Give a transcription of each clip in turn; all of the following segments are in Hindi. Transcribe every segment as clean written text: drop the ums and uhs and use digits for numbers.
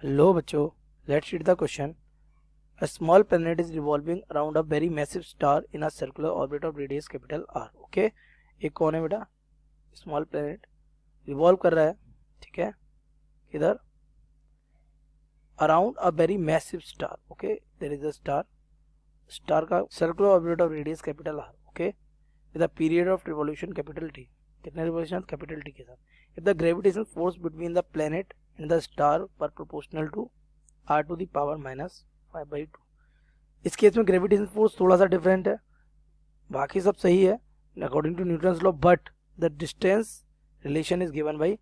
Hello बच्चों, let's read the question. A small planet is revolving around a very massive star in a circular orbit of radius capital R. Okay, एक कौन है बेटा? स्मॉल प्लेनेट रिवॉल्व कर रहा है, ठीक है, इधर around a very massive star. Okay, there is a star का circular orbit of radius capital R. Okay, with a period of revolution capital T. कितने रिवॉल्यूशन? कैपिटल टी के साथ. If the gravitational force between the planet and the star पर proportional to R to the power minus 5/2. इस केस में ग्रेविटेशनल फोर्स थोड़ा सा डिफरेंट है, बाकी सब सही है according to Newton's law, but the distance relation is given by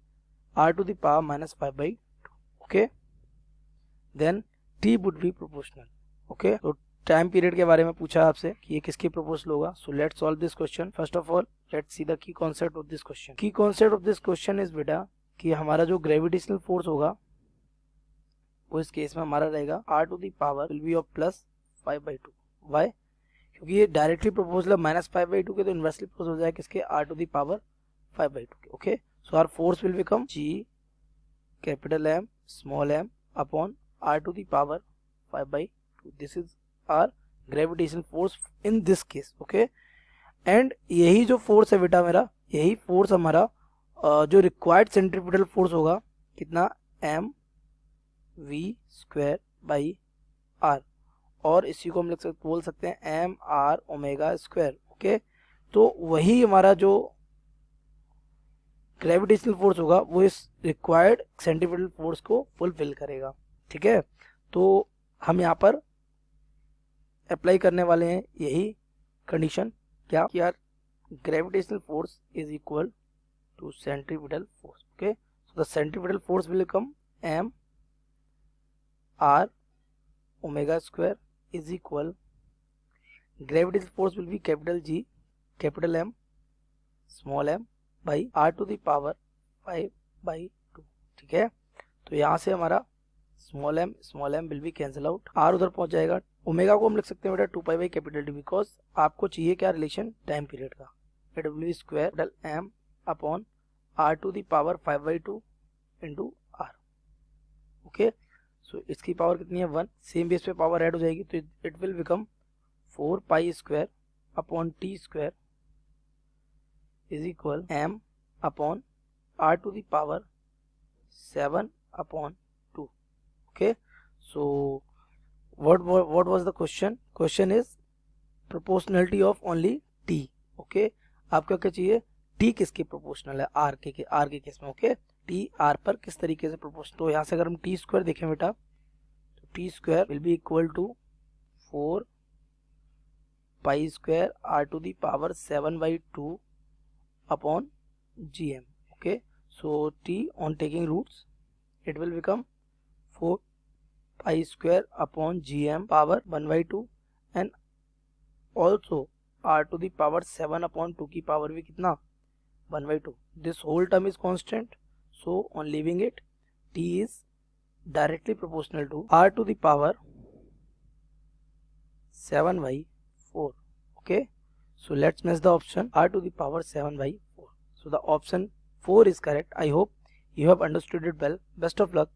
r to the power minus 5/2. Okay, then t would be proportional. Okay, तो टाइम पीरियड के बारे में पूछा आपसे कि ये किसके प्रोपोर्शनल होगा. So let's solve this question. First of all let's see the key concept of this question. Key concept of this question is बेटा कि हमारा जो ग्रेविटेशनल फोर्स होगा वो इस केस में हमारा रहेगा r to the power will be of plus 5/2. Why? क्योंकि ये डायरेक्टली प्रोपोर्शनल माइनस 5/2 के, तो इनवर्सली प्रोपोर्शनल हो जाएगा किसके? आर टू द पावर 5/2 के. Okay, so r force will become G capital M small m upon r to the power 5/2. This is our gravitational force in this case. Okay, and यही जो फोर्स है बेटा मेरा, यही फोर्स हमारा जो रिक्वायर्ड सेंट्रीफ्यूगल फोर्स होगा कितना? m v square by r, और इसी को हम बोल सकते हैं m r omega square. Okay, तो वही हमारा जो ग्रेविटेशनल फोर्स होगा वो इस रिक्वायर्ड सेंट्रीफ्यूगल फोर्स को फुलफिल करेगा. ठीक है, तो हम यहाँ पर अप्लाई करने वाले हैं यही कंडीशन. क्या? कि यार gravitational force is equal to centrifugal force. Okay, so the centrifugal force will become m r omega square is equal gravitational force will be capital G capital M small m by r to the power 5/2. ठीक है, तो यहाँ से हमारा small m will be cancel out, r उधर पहुंच जाएगा. ओमेगा को हम लिख सकते हैं बेटा 2 बाई कैपिटल डी, बिकॉज आपको चाहिए क्या? रिलेशन टाइम पीरियड का. इट विल बी स्क्वायर डल m upon r to the power 5/2 into r. Okay, so इसकी पावर कितनी है? 1. सेम बेस पे पावर ऐड हो जाएगी, तो it will become 4 pi square upon T square is equal m upon r to the power 7 upon 2. Okay, so what was the question? Question is proportionality of only t. Okay, आपको क्या चाहिए? t किसके प्रोपोर्शनल है? r के केस में. ओके, t r पर किस तरीके से प्रोपोर्शनल. तो यहाँ से अगर हम t स्क्वायर देखें बेटा, तो t square will be equal to 4 pi square r to the power 7/2 upon gm. Okay, so t on taking roots it will become 4 pi square upon gm power 1/2 and also r to the power 7 upon 2 की पावर भी कितना? 1/2. This whole term is constant, so on leaving it t is directly proportional to r to the power 7/4. Okay, so let's match the option r to the power 7/4. So the option 4 is correct. I hope you have understood it well. Best of luck.